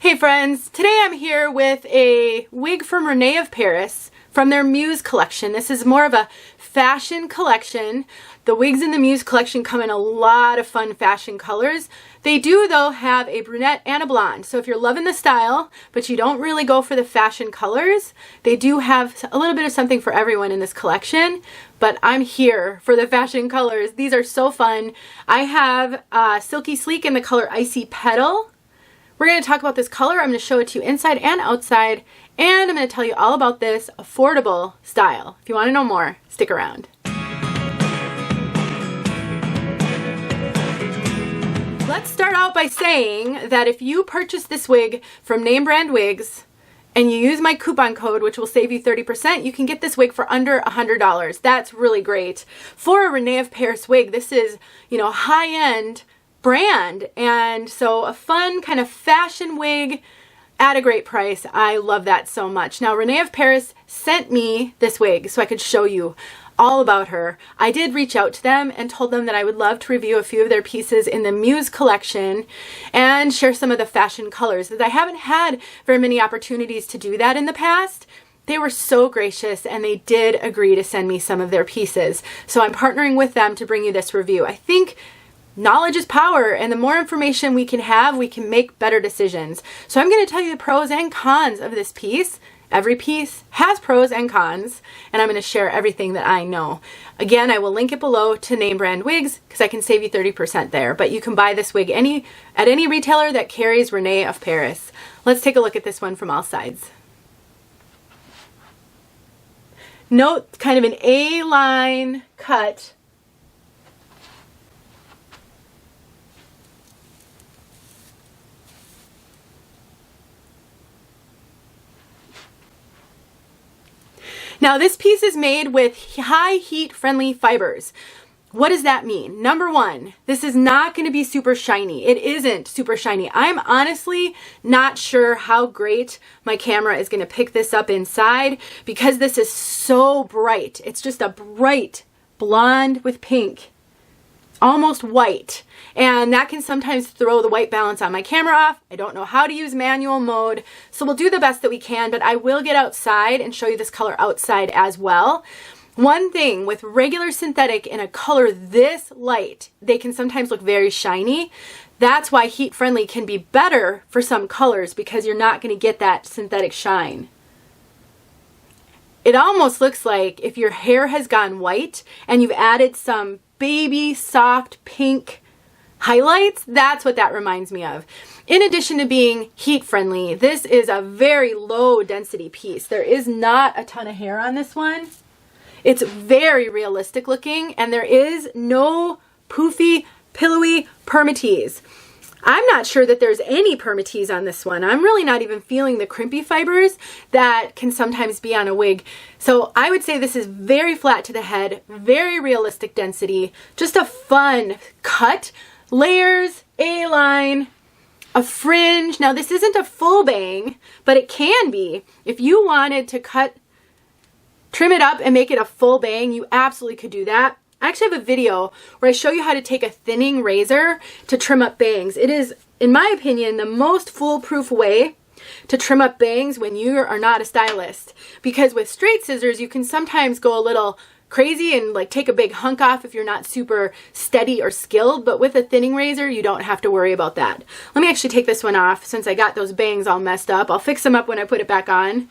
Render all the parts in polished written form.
Hey friends, today I'm here with a wig from Rene of Paris from their MUSE collection. This is more of a fashion collection. The wigs in the MUSE collection come in a lot of fun fashion colors. They do though have a brunette and a blonde. So if you're loving the style, but you don't really go for the fashion colors, they do have a little bit of something for everyone in this collection. But I'm here for the fashion colors. These are so fun. I have Silky Sleek in the color Icy Petal. We're going to talk about this color. I'm going to show it to you inside and outside, and I'm going to tell you all about this affordable style. If you want to know more, stick around. Let's start out by saying that if you purchase this wig from name brand wigs and you use my coupon code, which will save you 30%, you can get this wig for under $100. That's really great. For a Rene of Paris wig, this is, high-end brand, and so a fun kind of fashion wig at a great price. I love that so much. Now, Rene of Paris sent me this wig so I could show you all about her. I did reach out to them and told them that I would love to review a few of their pieces in the MUSE collection and share some of the fashion colors, that I haven't had very many opportunities to do that in the past. They were so gracious and they did agree to send me some of their pieces. So I'm partnering with them to bring you this review. I think knowledge is power, and the more information we can have, we can make better decisions. So I'm going to tell you the pros and cons of this piece. Every piece has pros and cons, and I'm going to share everything that I know. Again, I will link it below to name brand wigs because I can save you 30% there, but you can buy this wig at any retailer that carries Rene of Paris. Let's take a look at this one from all sides. Note kind of an A-line cut. Now this piece is made with high heat friendly fibers. What does that mean? Number one, this is not going to be super shiny. It isn't super shiny. I'm honestly not sure how great my camera is going to pick this up inside because this is so bright. It's just a bright blonde with pink, almost white. And that can sometimes throw the white balance on my camera off. I don't know how to use manual mode, so we'll do the best that we can, but I will get outside and show you this color outside as well. One thing with regular synthetic in a color this light, they can sometimes look very shiny. That's why heat friendly can be better for some colors because you're not going to get that synthetic shine. It almost looks like if your hair has gone white and you've added some baby soft pink highlights, that's what that reminds me of. In addition to being heat friendly, this is a very low density piece. There is not a ton of hair on this one. It's very realistic looking, and there is no poofy, pillowy Permatease. I'm not sure that there's any Permatease on this one. I'm really not even feeling the crimpy fibers that can sometimes be on a wig. So I would say this is very flat to the head, very realistic density, just a fun cut, layers, A-line, a fringe. Now this isn't a full bang, but it can be. If you wanted to trim it up and make it a full bang, you absolutely could do that. I actually have a video where I show you how to take a thinning razor to trim up bangs. It is, in my opinion, the most foolproof way to trim up bangs when you are not a stylist. Because with straight scissors, you can sometimes go a little crazy and like take a big hunk off if you're not super steady or skilled. But with a thinning razor, you don't have to worry about that. Let me actually take this one off since I got those bangs all messed up. I'll fix them up when I put it back on.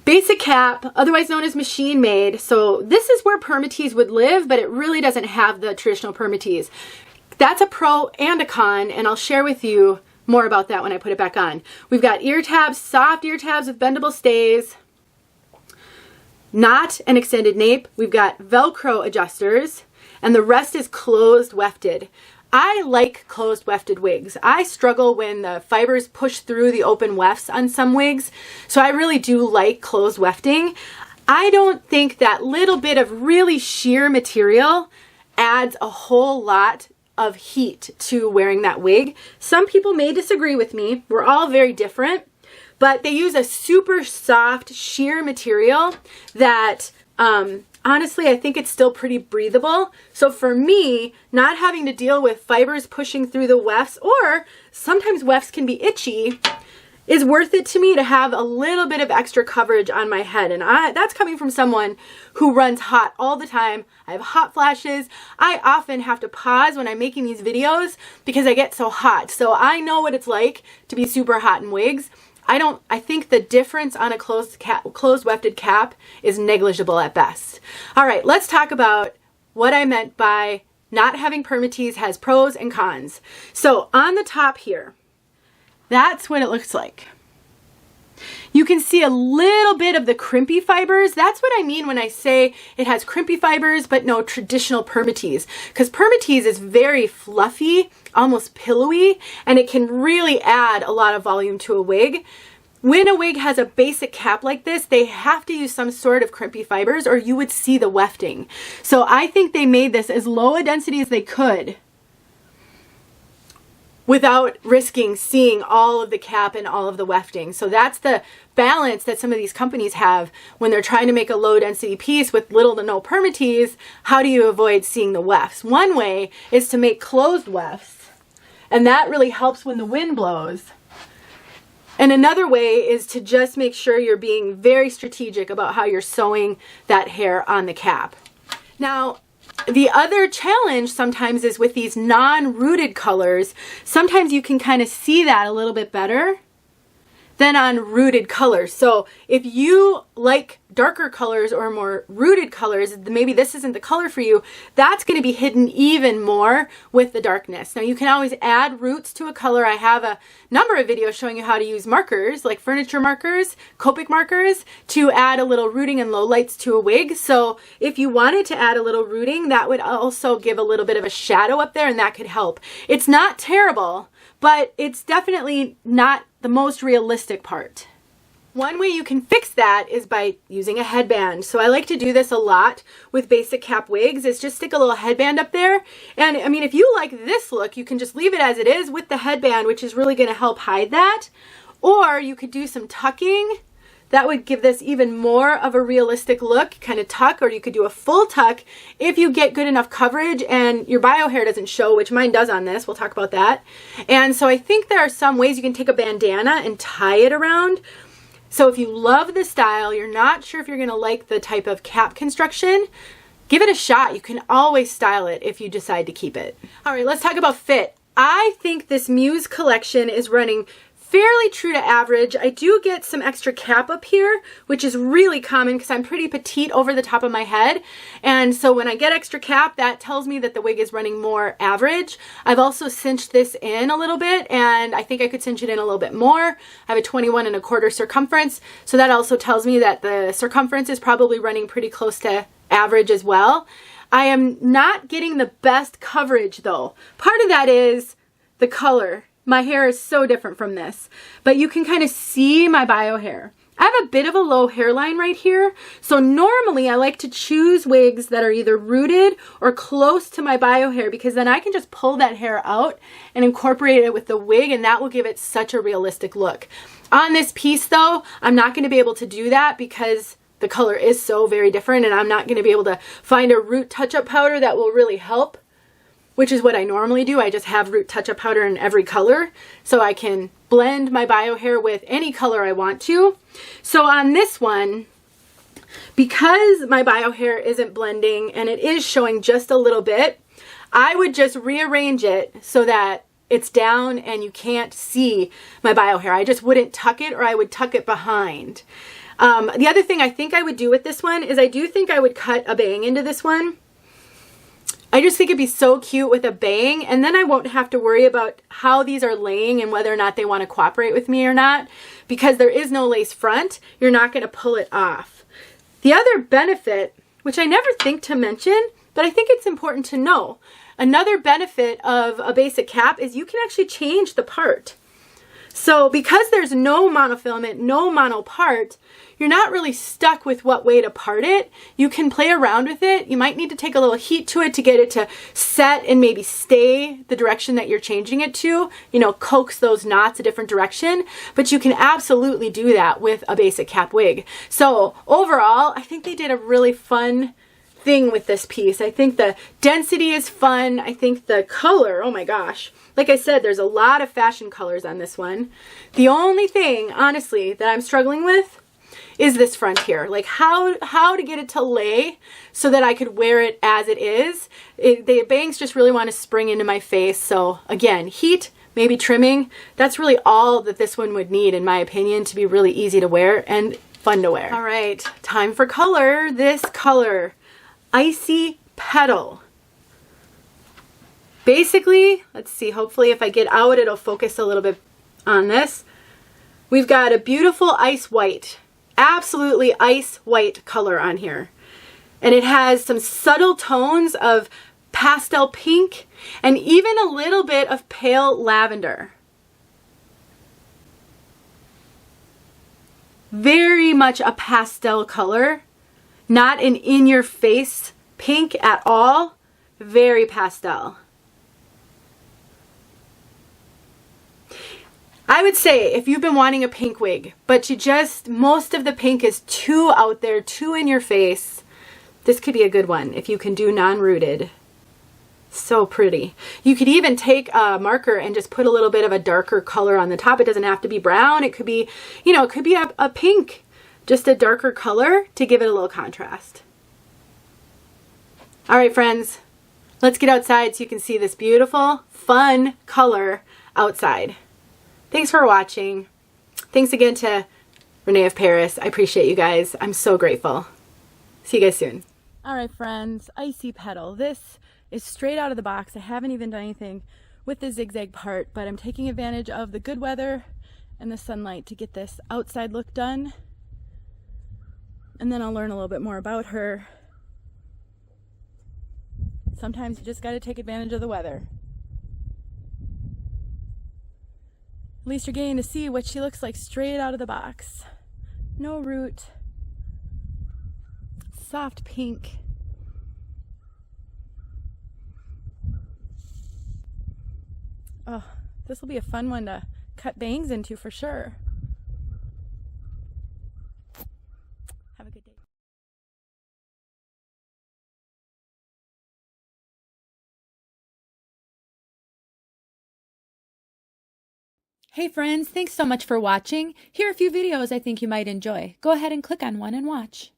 Basic cap, otherwise known as machine made. So this is where Permatease would live, but it really doesn't have the traditional Permatease. That's a pro and a con, and I'll share with you more about that when I put it back on. We've got ear tabs, soft ear tabs with bendable stays, not an extended nape. We've got Velcro adjusters, and the rest is closed wefted. I like closed wefted wigs. I struggle when the fibers push through the open wefts on some wigs, so I really do like closed wefting. I don't think that little bit of really sheer material adds a whole lot of heat to wearing that wig. Some people may disagree with me. We're all very different, but they use a super soft sheer material that honestly, I think it's still pretty breathable. So for me, not having to deal with fibers pushing through the wefts, or sometimes wefts can be itchy, is worth it to me to have a little bit of extra coverage on my head. And that's coming from someone who runs hot all the time. I have hot flashes. I often have to pause when I'm making these videos because I get so hot. So I know what it's like to be super hot in wigs. I think the difference on a closed wefted cap is negligible at best. All right, let's talk about what I meant by not having Permatease has pros and cons. So on the top here, that's what it looks like. You can see a little bit of the crimpy fibers. That's what I mean when I say it has crimpy fibers, but no traditional Permatease. Because Permatease is very fluffy, almost pillowy, and it can really add a lot of volume to a wig. When a wig has a basic cap like this, they have to use some sort of crimpy fibers or you would see the wefting. So I think they made this as low a density as they could without risking seeing all of the cap and all of the wefting. So that's the balance that some of these companies have when they're trying to make a low density piece with little to no Permatease. How do you avoid seeing the wefts? One way is to make closed wefts, and that really helps when the wind blows. And another way is to just make sure you're being very strategic about how you're sewing that hair on the cap. Now, the other challenge sometimes is with these non-rooted colors. Sometimes you can kind of see that a little bit better than on rooted colors. So if you like darker colors or more rooted colors, maybe this isn't the color for you, that's going to be hidden even more with the darkness. Now you can always add roots to a color. I have a number of videos showing you how to use markers, like furniture markers, copic markers, to add a little rooting and lowlights to a wig. So if you wanted to add a little rooting, that would also give a little bit of a shadow up there, and that could help. It's not terrible, but it's definitely not the most realistic part. One way you can fix that is by using a headband. So I like to do this a lot with basic cap wigs, is just stick a little headband up there. And I mean, if you like this look, you can just leave it as it is with the headband, which is really going to help hide that. Or you could do some tucking. That would give this even more of a realistic look, kind of tuck, or you could do a full tuck if you get good enough coverage and your bio hair doesn't show, which mine does on this. We'll talk about that. And so I think there are some ways you can take a bandana and tie it around. So if you love the style, you're not sure if you're going to like the type of cap construction, give it a shot. You can always style it if you decide to keep it. All right, let's talk about fit. I think this MUSE collection is running fairly true to average. I do get some extra cap up here, which is really common because I'm pretty petite over the top of my head. And so when I get extra cap, that tells me that the wig is running more average. I've also cinched this in a little bit, and I think I could cinch it in a little bit more. I have a 21 1/4 circumference. So that also tells me that the circumference is probably running pretty close to average as well. I am not getting the best coverage though. Part of that is the color. My hair is so different from this, but you can kind of see my bio hair. I have a bit of a low hairline right here, so normally I like to choose wigs that are either rooted or close to my bio hair, because then I can just pull that hair out and incorporate it with the wig, and that will give it such a realistic look. On this piece though, I'm not going to be able to do that because the color is so very different, and I'm not going to be able to find a root touch-up powder that will really help, which is what I normally do. I just have root touch-up powder in every color, so I can blend my bio hair with any color I want to. So on this one, because my bio hair isn't blending and it is showing just a little bit, I would just rearrange it so that it's down and you can't see my bio hair. I just wouldn't tuck it, or I would tuck it behind. The other thing I think I would do with this one is I do think I would cut a bang into this one. I just think it'd be so cute with a bang, and then I won't have to worry about how these are laying and whether or not they want to cooperate with me or not, because there is no lace front. You're not going to pull it off. The other benefit, which I never think to mention, but I think it's important to know, another benefit of a basic cap is you can actually change the part. So because there's no monofilament, no mono part, you're not really stuck with what way to part it. You can play around with it. You might need to take a little heat to it to get it to set and maybe stay the direction that you're changing it to, you know, coax those knots a different direction, but you can absolutely do that with a basic cap wig. So overall, I think they did a really fun thing with this piece. I think the density is fun. I think the color, oh my gosh. Like I said, there's a lot of fashion colors on this one. The only thing, honestly, that I'm struggling with is this front here. Like how to get it to lay so that I could wear it as it is. The bangs just really want to spring into my face. So again, heat, maybe trimming. That's really all that this one would need, in my opinion, to be really easy to wear and fun to wear. All right, time for color. This color, Icy Petal. Basically, let's see, hopefully if I get out, it'll focus a little bit on this. We've got a beautiful ice white, absolutely ice white color on here. And it has some subtle tones of pastel pink and even a little bit of pale lavender. Very much a pastel color, not an in-your-face pink at all, very pastel. I would say if you've been wanting a pink wig, but most of the pink is too out there, too in your face, this could be a good one if you can do non-rooted. So pretty. You could even take a marker and just put a little bit of a darker color on the top. It doesn't have to be brown. It could be, you know, it could be a pink, just a darker color to give it a little contrast. All right, friends, let's get outside so you can see this beautiful, fun color outside. Thanks for watching. Thanks again to Rene of Paris. I appreciate you guys. I'm so grateful. See you guys soon. All right, friends, Icy Petal. This is straight out of the box. I haven't even done anything with the zigzag part, but I'm taking advantage of the good weather and the sunlight to get this outside look done. And then I'll learn a little bit more about her. Sometimes you just got to take advantage of the weather. At least you're getting to see what she looks like straight out of the box. No root. Soft pink. Oh, this will be a fun one to cut bangs into for sure. Have a good day. Hey friends, thanks so much for watching. Here are a few videos I think you might enjoy. Go ahead and click on one and watch.